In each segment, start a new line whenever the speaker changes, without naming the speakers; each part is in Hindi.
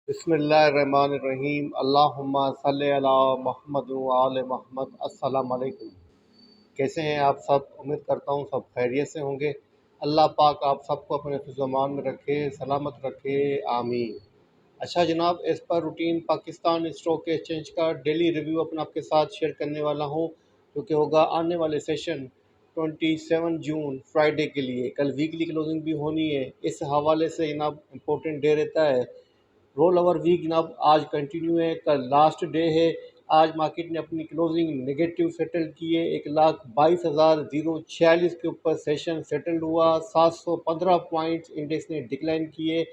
बिस्मिल्लाहिर्रहमानिर्रहीम। अल्लाहुम्मा सल्लि अला मुहम्मद व आले मुहम्मद। अस्सलाम वालेकुम। कैसे हैं आप सब? उम्मीद करता हूँ सब खैरियत से होंगे। अल्लाह पाक आप सबको अपने हिफ्ज़-ओ-अमान में रखे, सलामत रखे, आमीन। अच्छा जनाब, इस पर रूटीन पाकिस्तान स्टॉक एक्सचेंज का डेली रिव्यू अपना आपके साथ शेयर करने वाला हूँ, जो कि होगा आने वाले सेशन 27 जून फ्राइडे के लिए। कल वीकली क्लोजिंग भी होनी है, इस हवाले से जनाब इम्पोर्टेंट डे रहता है। रोल ओवर वीक जनाब आज कंटिन्यू है, कल लास्ट डे है। आज मार्केट ने अपनी क्लोजिंग नेगेटिव सेटल की है। 1,22,046 के ऊपर सेशन सेटल्ड हुआ। 715 पॉइंट्स इंडेक्स ने डिक्लाइन किए।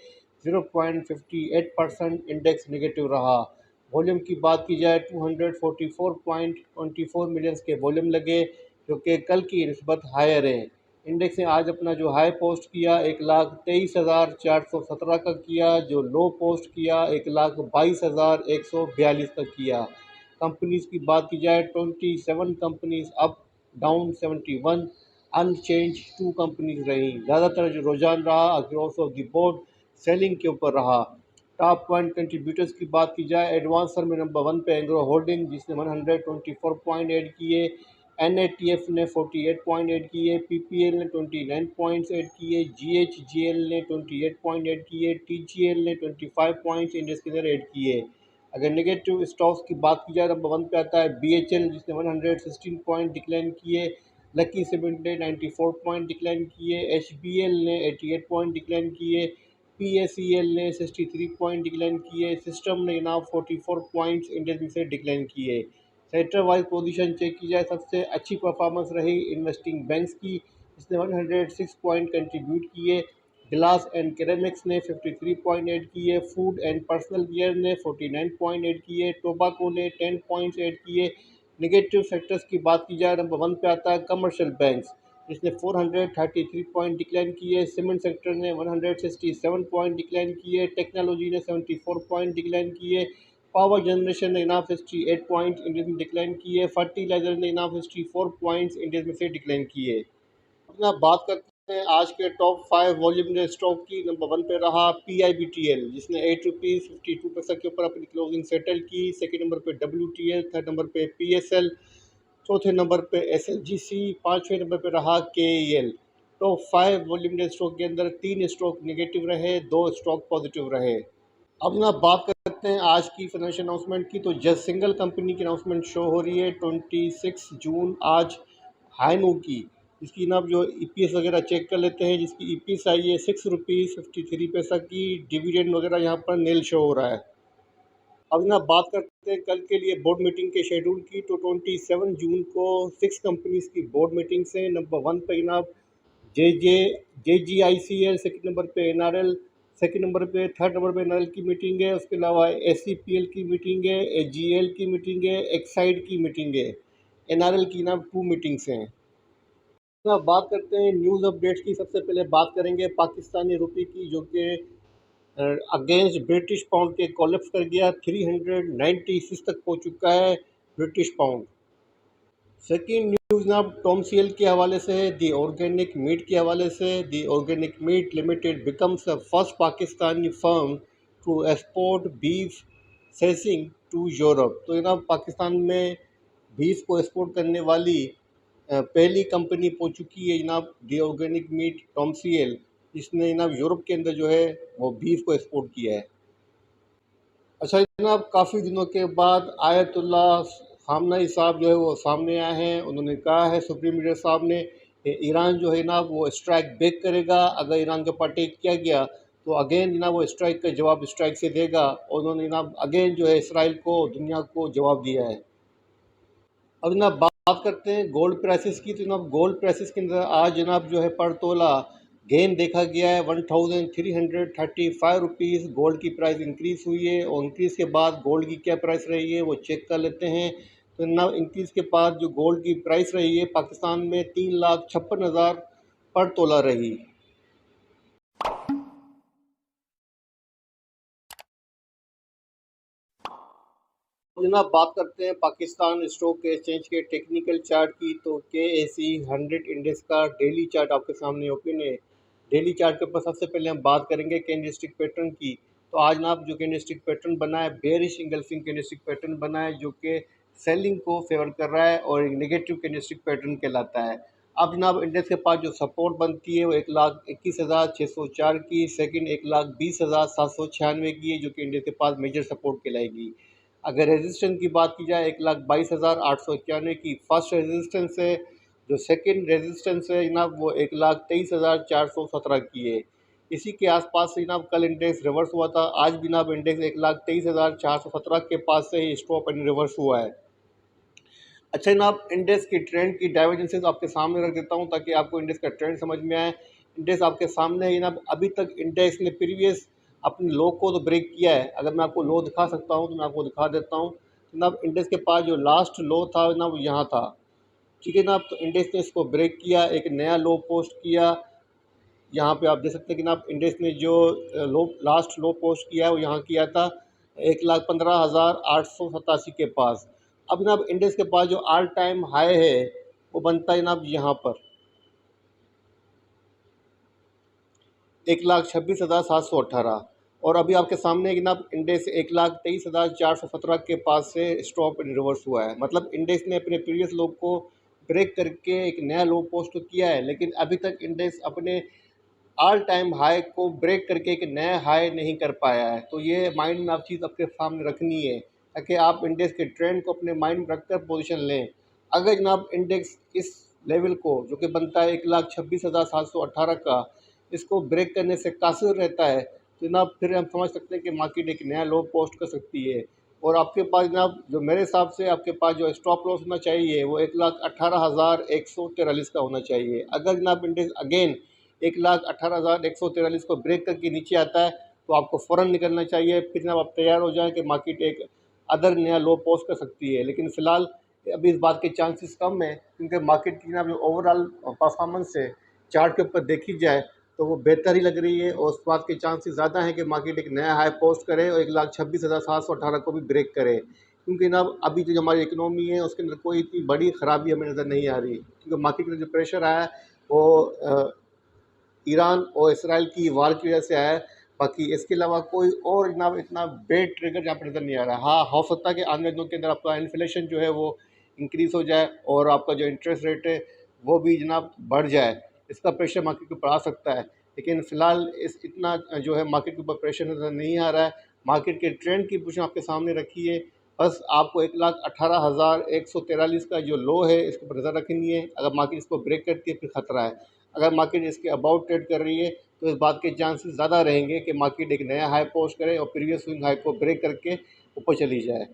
0.58% इंडेक्स नेगेटिव रहा। वॉल्यूम की बात की जाए 244.24 मिलियंस के वॉल्यूम लगे, जो कि कल की निस्बत हायर है। इंडेक्स ने आज अपना जो हाई पोस्ट किया 1,23,417 का किया, जो लो पोस्ट किया 1,22,142 का किया। कंपनीज की बात की जाए 27 companies up, down 71, unchanged 2 companies रही। ज़्यादातर जो रुझान रहा across of the board selling के ऊपर रहा। टॉप पॉइंट कंट्रीब्यूटर्स की बात की जाए एडवांसर में नंबर 1 पे एंग्रो होल्डिंग, जिसने 124 पॉइंट ऐड किए। NATF ने 48 पॉइंट ऐड किए। PPL ने 29 पॉइंट्स ऐड किए। GHGL ने 28 पॉइंट ऐड किए। TGL ने 25 पॉइंट्स इंडेक्स के अंदर ऐड किए। अगर नेगेटिव स्टॉक्स की बात की जाए नंबर 1 पे आता है BHL, जिसने 116 पॉइंट डिक्लाइन किए। लकी सीमेंट ने 94 पॉइंट डिक्लाइन किए। HBL ने 88 पॉइंट डिक्लाइन किए। PACL ने 63 पॉइंट डिक्लाइन किए। सिस्टम ने जनाब 44 पॉइंट्स इंडेक्स में से डिक्लाइन किए। सेक्टर वाइज पोजीशन चेक की जाए, सबसे अच्छी परफॉर्मेंस रही इन्वेस्टिंग बैंक्स की, जिसने 106 पॉइंट कंट्रीब्यूट किए। ग्लास एंड केरेमिक्स ने 53 पॉइंट ऐड किए। फूड एंड पर्सनल केयर ने 49 पॉइंट ऐड किए। टोबाको ने 10 पॉइंट्स ऐड किए। नेगेटिव सेक्टर्स की बात की जाए नंबर 1 पे आता है कमर्शियल बैंक्स, जिसने 433 पॉइंट डिक्लाइन किए। सीमेंट सेक्टर ने 167 पॉइंट डिक्लाइन किए। टेक्नोलॉजी ने 74 पॉइंट डिक्लाइन किए। पावर जनरेशन ने इनाफ 68 पॉइंट्स इंडेक्स में डिक्लाइन किए। फर्टिलाइजर ने इनाफ 64 पॉइंट्स इंडेक्स में से डिक्लाइन किए। अपना बात करते हैं आज के टॉप 5 वॉल्यूम स्टॉक की। नंबर 1 पे रहा PIBTL, जिसने 8 रुपीज़ 52 पैसा के ऊपर अपनी क्लोजिंग सेटल की। सेकेंड नंबर पे WTL, थर्ड नंबर पे PSL, चौथे नंबर पे SLGC, पाँचवें नंबर पे रहा KEL। टॉप 5 वॉल्यूम स्टॉक के अंदर 3 स्टॉक नेगेटिव रहे, 2 स्टॉक पॉजिटिव रहे। अब ना बात करते हैं आज की फाइनेंशियल अनाउंसमेंट की, तो जस्ट सिंगल कंपनी की अनाउंसमेंट शो हो रही है 26 जून आज हाइनू की, जिसकी ना जो EPS वगैरह चेक कर लेते हैं, जिसकी EPS आई है 6 रुपीज़ 53 पैसा की। डिविडेंड वगैरह यहाँ पर नील शो हो रहा है। अब ना बात करते हैं कल के लिए बोर्ड मीटिंग के शेड्यूल की, तो 27 जून को 6 कंपनीज की बोर्ड मीटिंग्स हैं। नंबर 1 पे जनाब JGICL, सेकंड नंबर पे NRL, सेकंड नंबर पे थर्ड नंबर पे NRL की मीटिंग है। उसके अलावा SCPL की मीटिंग है, AGL की मीटिंग है, एक्साइड की मीटिंग है। NRL की ना 2 मीटिंग्स हैं। ना बात करते हैं न्यूज़ अपडेट्स की। सबसे पहले बात करेंगे पाकिस्तानी रुपये की, जो कि अगेंस्ट ब्रिटिश पाउंड के कोलैप्स कर गया। 396 तक पहुंच चुका है ब्रिटिश पाउंड। सेकेंड न्यूज़ ना टॉम सीएल के हवाले से है, दी ऑर्गेनिक मीट के हवाले से। The organic meat limited becomes the first Pakistani firm to export beef casing to Europe. तो जनाब पाकिस्तान में बीफ को एक्सपोर्ट करने वाली पहली कंपनी पहुंच चुकी है जनाब दी ऑर्गेनिक मीट टॉम सीएल, जिसने जनाब यूरोप के अंदर जो है वो बीफ को एक्सपोर्ट किया है। अच्छा जनाब, काफ़ी दिनों के बाद आयतुल्ला खामनई साहब जो है वो सामने आए हैं। उन्होंने कहा है सुप्रीम लीडर साहब ने कि ईरान जो है ना वो स्ट्राइक बैक करेगा। अगर ईरान के ऊपर अटैक किया गया तो अगेन ना वो स्ट्राइक का जवाब स्ट्राइक से देगा। और उन्होंने ना अगेन जो है इसराइल को, दुनिया को जवाब दिया है। अब जनाब बात करते हैं गोल्ड प्राइसेस की। तो जनाब गोल्ड प्राइसेस के अंदर आज जनाब जो है पर तोला गेन देखा गया है 1335 रुपीज़। गोल्ड की प्राइस इंक्रीज़ हुई है, और इंक्रीज़ के बाद गोल्ड की क्या प्राइस रही है वो चेक कर लेते हैं। तो जनाब इंक्रीज़ के बाद जो गोल्ड की प्राइस रही है पाकिस्तान में 3,56,000 पर तोला रही। जनाब बात करते हैं पाकिस्तान स्टॉक एक्सचेंज के टेक्निकल चार्ट की। तो KSE 100 इंडेक्स का डेली चार्ट आपके सामने ओपन है। डेली चार्ट के ऊपर सबसे पहले हम बात करेंगे कैंडलस्टिक पैटर्न की। तो आज जनाब जो कैंडलस्टिक पैटर्न बना है बेयरिश इंगल्फिंग कैंडलस्टिक पैटर्न बना है, जो कि सेलिंग को फेवर कर रहा है और एक नेगेटिव कैंडलस्टिक पैटर्न कहलाता है। अब जनाब इंडेक्स के पास जो सपोर्ट बनती है वो 1,21,604 की, सेकंड 1,20,796 की है, जो कि इंडेक्स के पास मेजर सपोर्ट कहलाएगी। अगर रेजिस्टेंस की बात की जाए 1,22,891 की फर्स्ट रेजिस्टेंस है, जो सेकंड रेजिस्टेंस है जनाब वो 1,23,417 की है। इसी के आसपास से जनाब कल इंडेक्स रिवर्स हुआ था, आज भी जनाब इंडेक्स 1,23,417 के पास से ही स्टॉप एंड रिवर्स हुआ है। अच्छा जनाब, इंडेक्स की ट्रेंड की डाइवर्जेंसेस आपके सामने रख देता हूं ताकि आपको इंडेक्स का ट्रेंड समझ में आए। इंडेक्स आपके सामने है जनाब, अभी तक इंडेक्स ने प्रीवियस अपने लो को तो ब्रेक किया है। अगर मैं आपको लो दिखा सकता हूं तो मैं आपको दिखा देता हूं। जनाब इंडेक्स के पास जो लास्ट लो था जनाब वो यहाँ था, ठीक है जनाब। तो इंडेक्स ने इसको ब्रेक किया, एक नया लो पोस्ट किया। यहाँ पे आप देख सकते हैं कि जनाब इंडेक्स ने जो लो लास्ट लो पोस्ट किया है वो यहाँ किया था 1,15,887 के पास। अब जनाब इंडेक्स के पास जो ऑल टाइम हाई है वो बनता है जनाब यहाँ पर 1,26,718, और अभी आपके सामने जनाब इंडेक्स 1,23,417 के पास से स्टॉप इन रिवर्स हुआ है। मतलब इंडेक्स ने अपने प्रीवियस लो को ब्रेक करके एक नया लो पोस्ट तो किया है, लेकिन अभी तक इंडेक्स अपने ऑल टाइम हाई को ब्रेक करके एक नया हाई नहीं कर पाया है। तो ये माइंड में आप चीज़ आपके सामने रखनी है ताकि आप इंडेक्स के ट्रेंड को अपने माइंड में रखकर पोजीशन लें। अगर जनाब इंडेक्स इस लेवल को जो कि बनता है 1,26,718 का, इसको ब्रेक करने से कासिर रहता है तो जनाब फिर हम समझ सकते हैं कि मार्केट एक नया लो पोस्ट कर सकती है। और आपके पास जनाब जो मेरे हिसाब से आपके पास जो स्टॉप लॉस होना चाहिए वो 1,18,143 का होना चाहिए। अगर जनाब इंडेक्स अगेन 1,18,143 को ब्रेक करके नीचे आता है तो आपको फ़ौरन निकलना चाहिए। फिर जनाब आप तैयार हो जाएं कि मार्केट एक अदर नया लो पोस्ट कर सकती है। लेकिन फ़िलहाल अभी इस बात के चांसेस कम है, क्योंकि मार्केट की जनाब जो ओवरऑल परफॉर्मेंस है चार्ट के ऊपर देखी जाए तो वो बेहतर ही लग रही है, और उस बात के चांसेस ज़्यादा हैं कि मार्केट एक नया हाई पोस्ट करे और 1,26,718 को भी ब्रेक करे। क्योंकि जनाब अभी जो हमारी इकनॉमी है उसके अंदर कोई इतनी बड़ी ख़राबी हमें नज़र नहीं आ रही, क्योंकि मार्केट में जो प्रेशर आया है वो ईरान और इसराइल की वार की वजह से आया है। बाकी इसके अलावा कोई और जनाब इतना बेड ट्रिगर यहाँ पर नज़र नहीं आ रहा। हाँ, हो सकता है कि आने वाले दिनों के अंदर आपका इन्फ्लेशन जो है वो इंक्रीज़ हो जाए और आपका जो इंटरेस्ट रेट है वो भी जनाब बढ़ जाए। इसका प्रेशर मार्केट के ऊपर आ सकता है, लेकिन फ़िलहाल इस इतना जो है मार्केट के ऊपर प्रेशर नज़र नहीं आ रहा है। मार्केट के ट्रेंड की पोजीशन आपके सामने रखी है। बस आपको 1,18,143 का जो लो है इसके ऊपर नज़र रखनी है। अगर मार्केट इसको ब्रेक करती है फिर ख़तरा है। अगर मार्केट इसके अबाउट ट्रेड कर रही है तो इस बात के चांसेस ज़्यादा रहेंगे कि मार्केट एक नया हाई पोस्ट करे और प्रीवियस स्विंग हाई को ब्रेक करके ऊपर चली जाए।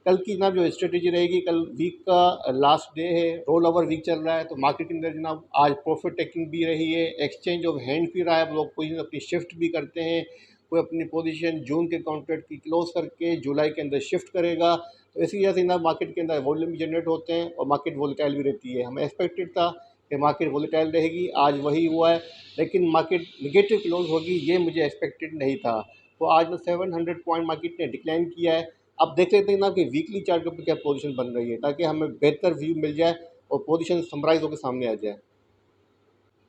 कल की जनाब जो स्ट्रेटेजी रहेगी, कल वीक का लास्ट डे है, रोल ओवर वीक चल रहा है, तो मार्केट के अंदर जनाब आज प्रॉफिट टेकिंग भी रही है, एक्सचेंज ऑफ हैंड भी रहा है, लोग पोजीशन अपनी शिफ्ट भी करते हैं। कोई अपनी पोजीशन जून के कॉन्ट्रैक्ट की क्लोज करके जुलाई के अंदर शिफ्ट करेगा। तो इसी वजह से जनाब मार्केट के अंदर वॉल्यूम भी जनरेट होते हैं और मार्केट वोलेटाइल भी रहती है। हमें एक्सपेक्टेड था कि मार्केट वोलेटाइल रहेगी, आज वही हुआ है, लेकिन मार्केट निगेटिव क्लोज होगी ये मुझे एक्सपेक्टेड नहीं था। तो आज में 700 पॉइंट मार्केट ने डिक्लाइन किया है। अब देख लेते हैं ना कि वीकली चार्ट के ऊपर क्या पोजीशन बन रही है, ताकि हमें बेहतर व्यू मिल जाए और पोजीशन समराइज होकर सामने आ जाए।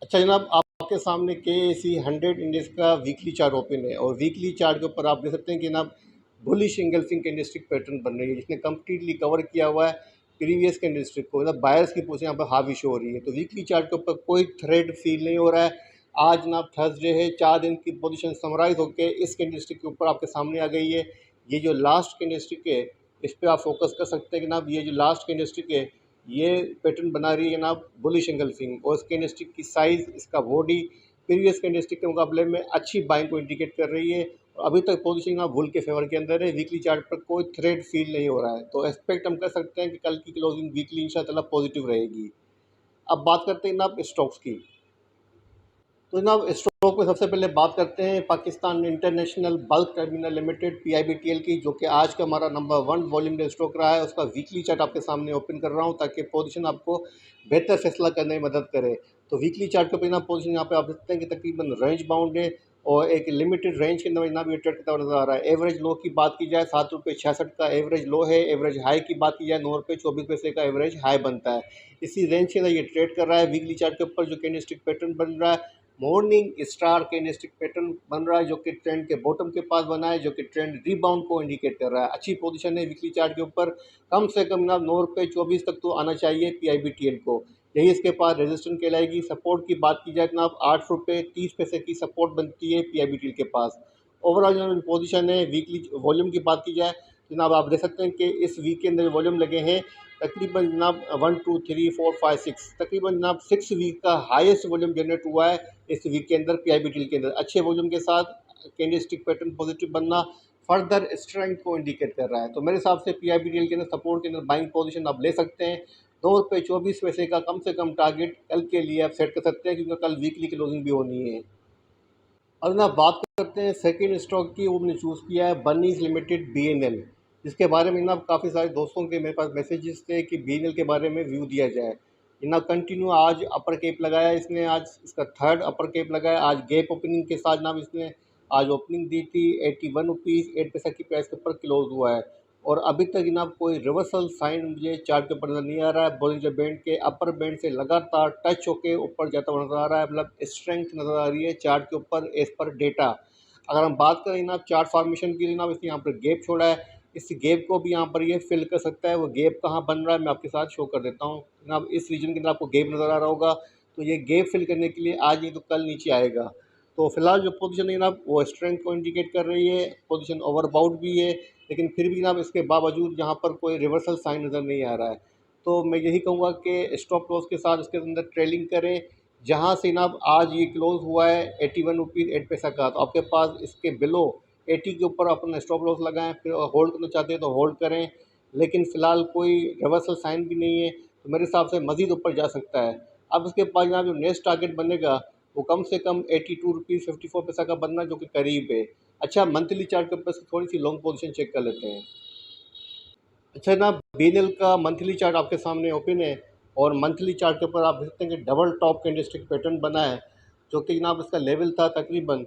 अच्छा जनाब, आपके सामने KSE 100 इंडेक्स का वीकली चार्ट ओपन है और वीकली चार्ट के ऊपर आप देख सकते हैं कि जनाब बुलिश इंगल्फिंग कैंडलस्टिक पैटर्न बन रही है, जिसने कम्प्लीटली कवर किया हुआ है प्रीवियस कैंडलस्टिक को। मतलब बायर्स की पोजीशन यहाँ पर हावी शो हो रही है। तो वीकली चार्ट के ऊपर कोई थ्रेड फील नहीं हो रहा है। आज जनाब थर्सडे है, 4 दिन की पोजीशन समराइज होकर इस कैंडलस्टिक के ऊपर आपके सामने आ गई है। ये जो लास्ट कैंडलस्टिक है इस पर आप फोकस कर सकते हैं कि जनाब ये जो लास्ट कैंडलस्टिक है ये पैटर्न बना रही है जनाब बुलिश एंगल्फिंग, और इस कैंडलस्टिक की साइज़, इसका बॉडी प्रीवियस कैंडलस्टिक के मुकाबले में अच्छी बाइंग को इंडिकेट कर रही है। और अभी तक पोजीशन जनाब बुल के फेवर के अंदर है। वीकली चार्ट पर कोई थ्रेड फील नहीं हो रहा है, तो एक्सपेक्ट हम कर सकते हैं कि कल की क्लोजिंग वीकली इंशाल्लाह पॉजिटिव रहेगी। अब बात करते हैं जनाब स्टॉक्स की। तो जनाब स्टॉक में सबसे पहले बात करते हैं Pakistan international bulk terminal limited PIBTL की, जो कि आज का हमारा नंबर 1 वॉल्यूम डे स्टॉक रहा है। उसका वीकली चार्ट आपके सामने ओपन कर रहा हूं ताकि पोजीशन आपको बेहतर फैसला करने में मदद करे। तो वीकली चार्ट के ऊपर पोजीशन यहाँ पे आप देखते हैं कि तकरीबन रेंज बाउंड है और एक लिमिटेड रेंज के अंदर जनाब ये ट्रेड करता हुआ नजर आ रहा है। एवरेज लो की बात की जाए 7 रुपये 66 का एवरेज लो है। एवरेज हाई की बात की जाए 9 रुपये 24 पैसे का एवरेज हाई बनता है। इसी रेंज के अंदर ये ट्रेड कर रहा है। वीकली चार्ट के ऊपर जो कैंडलस्टिक पैटर्न बन रहा है मॉर्निंग स्टार कैंडलस्टिक पैटर्न बन रहा है जो कि ट्रेंड के बॉटम के पास बना है, जो कि ट्रेंड रिबाउंड को इंडिकेट कर रहा है। अच्छी पोजीशन है वीकली चार्ट के ऊपर, कम से कम ना 9 रुपये 24 तक तो आना चाहिए PIBTL को, यही इसके पास रेजिस्टेंस कहलाएगी। सपोर्ट की बात की जाए जनाब 8 रुपये 30 पैसे की सपोर्ट बनती है PIBTL के पास। ओवरऑल जनाब पोजीशन है वीकली वॉल्यूम की बात की जाए जनाब आप देख सकते हैं कि इस वीक के अंदर वॉल्यूम लगे हैं तकरीबन जनाब 1 2 3 4 5 6 तकरीबन जनाब 6 वीक का हाईएस्ट वॉल्यूम जनरेट हुआ है इस वीक के अंदर PIBTL के अंदर। अच्छे वॉल्यूम के साथ कैंडलस्टिक पैटर्न पॉजिटिव बनना फर्दर स्ट्रेंथ को इंडिकेट कर रहा है। तो मेरे हिसाब से PIBTL के अंदर सपोर्ट के अंदर बाइंग पोजीशन आप ले सकते हैं। 2 रुपये 24 पैसे का कम से कम टारगेट कल के लिए आप सेट कर सकते हैं, क्योंकि कल वीकली क्लोजिंग भी होनी है। अब ना बात करते हैं सेकंड स्टॉक की, वो मैंने चूज़ किया है बनीज लिमिटेड BNL, जिसके बारे में ना काफ़ी सारे दोस्तों के मेरे पास मैसेजेस थे कि BNL के बारे में व्यू दिया जाए। ये ना कंटिन्यू आज अपर केप लगाया इसने, आज इसका थर्ड अपर केप लगाया। आज गैप ओपनिंग के साथ ना इसने आज ओपनिंग दी थी 81 रुपीज़ 8 पैसा की प्राइस के ऊपर क्लोज हुआ है, और अभी तक जनाब कोई रिवर्सल साइन मुझे चार्ट के ऊपर नज़र नहीं आ रहा है। बॉलिंजर बैंड के अपर बैंड से लगातार टच होके ऊपर जाता हुआ नज़र आ रहा है, मतलब स्ट्रेंथ नज़र आ रही है चार्ट के ऊपर एज पर डेटा। अगर हम बात करें जनाब चार्ट फॉर्मेशन की, जनाब इसने यहाँ पर गैप छोड़ा है, इस गैप को भी यहाँ पर ये फिल कर सकता है। वो गैप कहाँ बन रहा है मैं आपके साथ शो कर देता हूँ। जनाब इस रीजन के अंदर आपको गैप नज़र आ रहा होगा, तो ये गैप फिल करने के लिए आज नहीं तो कल नीचे आएगा। तो फिलहाल जो पोजीशन है जनाब वो स्ट्रेंथ को इंडिकेट कर रही है, पोजीशन ओवरबाउट भी है, लेकिन फिर भी जनाब इसके बावजूद यहाँ पर कोई रिवर्सल साइन नज़र नहीं आ रहा है। तो मैं यही कहूँगा कि स्टॉप लॉस के साथ इसके अंदर ट्रेलिंग करें। जहाँ से जनाब आज ये क्लोज हुआ है 81 रुपीज़ 8 पैसा का, तो आपके पास इसके बिलो 80 के ऊपर अपना स्टॉप लॉस लगाएं, फिर होल्ड करना चाहते हैं तो होल्ड करें, लेकिन फ़िलहाल कोई रिवर्सल साइन भी नहीं है, तो मेरे हिसाब से मज़ीद ऊपर जा सकता है। अब इसके पास जनाब जो नेक्स्ट टारगेट बनेगा वो कम से कम 82 रुपीज़ 54 पैसा का बनना, जो कि करीब है। अच्छा, मंथली चार्ट के ऊपर से थोड़ी सी लॉन्ग पोजीशन चेक कर लेते हैं। अच्छा जनाब BNL का मंथली चार्ट आपके सामने ओपन है, और मंथली चार्ट के ऊपर आप देख सकते हैं कि डबल टॉप कैंडलस्टिक पैटर्न बना है, जो कि जनाब इसका लेवल था तकरीबन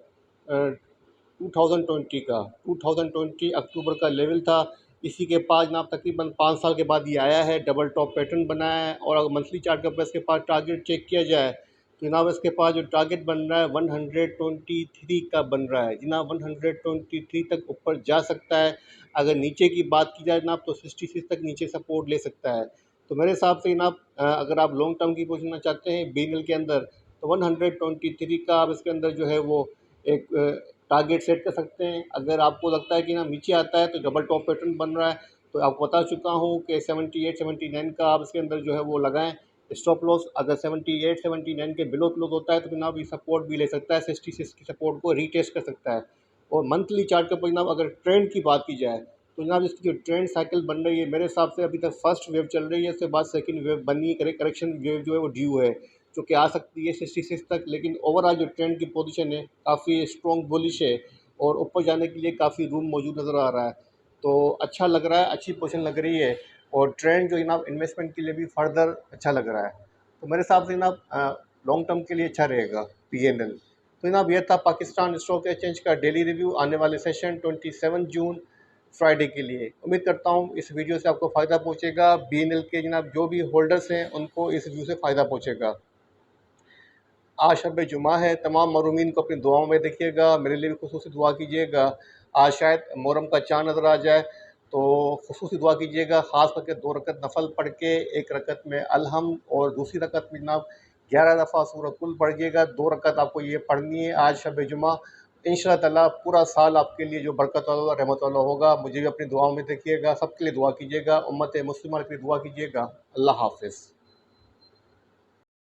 2020 का, 2020 अक्टूबर का लेवल था। इसी के पास जनाब तकरीबन 5 साल के बाद ये आया है, डबल टॉप पैटर्न बनाया है। और अगर मंथली चार्ट के ऊपर इसके पास टारगेट चेक किया जाए तो जनाब इसके पास जो टारगेट बन रहा है 123 का बन रहा है जनाब, 123 तक ऊपर जा सकता है। अगर नीचे की बात की जाए जनाब तो 66 तक नीचे सपोर्ट ले सकता है। तो मेरे हिसाब से जनाब अगर आप लॉन्ग टर्म की पोजीशन चाहते हैं BNL के अंदर, तो 123 का आप इसके अंदर जो है वो एक टारगेट सेट कर सकते हैं। अगर आपको लगता है कि ना नीचे आता है तो डबल टॉप पैटर्न बन रहा है, तो आपको बता चुका हूँ कि 78 79 का आप इसके अंदर जो है वो लगाएं स्टॉप लॉस। अगर 78 79 के बिलो क्लोज होता है तो जनाब ये सपोर्ट भी ले सकता है, 66 की सपोर्ट को रीटेस्ट कर सकता है। और मंथली चार्ट के ऊपर जनाब अगर ट्रेंड की बात की जाए तो जनाब इसकी जो ट्रेंड साइकिल बन रही है मेरे हिसाब से अभी तक फर्स्ट वेव चल रही है, उसके बाद सेकंड वेव बनी, करेक्शन वेव जो है वो ड्यू है, जो कि आ सकती है 66 तक। लेकिन ओवरऑल जो ट्रेंड की पोजीशन है काफ़ी स्ट्रॉन्ग बुलिश है, और ऊपर जाने के लिए काफ़ी रूम मौजूद नज़र आ रहा है। तो अच्छा लग रहा है, अच्छी पोजीशन लग रही है, और ट्रेंड जो जनाब इन्वेस्टमेंट के लिए भी फर्दर अच्छा लग रहा है। तो मेरे हिसाब से जनाब लॉन्ग टर्म के लिए अच्छा रहेगा PNL। तो जनाब यह था पाकिस्तान स्टॉक एक्सचेंज का डेली रिव्यू, आने वाले सेशन 27 जून फ्राइडे के लिए। उम्मीद करता हूँ इस वीडियो से आपको फ़ायदा पहुँचेगा, BNL के जनाब जो भी होल्डर्स हैं उनको इस व्यू से फ़ायदा पहुँचेगा। आज शब जुमा है, तमाम मरूमीन को अपनी दुआओं में देखिएगा, मेरे लिए भी खुसूसी दुआ कीजिएगा। आज शायद मुहर्रम का चाँद नज़र आ जाए, तो खुसूसी दुआ कीजिएगा, ख़ास करके 2 रकत नफल पढ़ के, 1 रकत में अलहम्द और दूसरी रकत में जनाब 11 दफ़ा सूरह कुल पढ़िएगा। 2 रकत आपको ये पढ़नी है आज शब जुमा। इंशाअल्लाह ताला पूरा साल आपके लिए जो बरकत वाला रहमत वाला होगा। मुझे भी अपनी दुआओं में देखिएगा, सबके लिए दुआ कीजिएगा, उम्मत मुस्लिमा के लिए दुआ कीजिएगा। अल्लाह हाफ़िज़।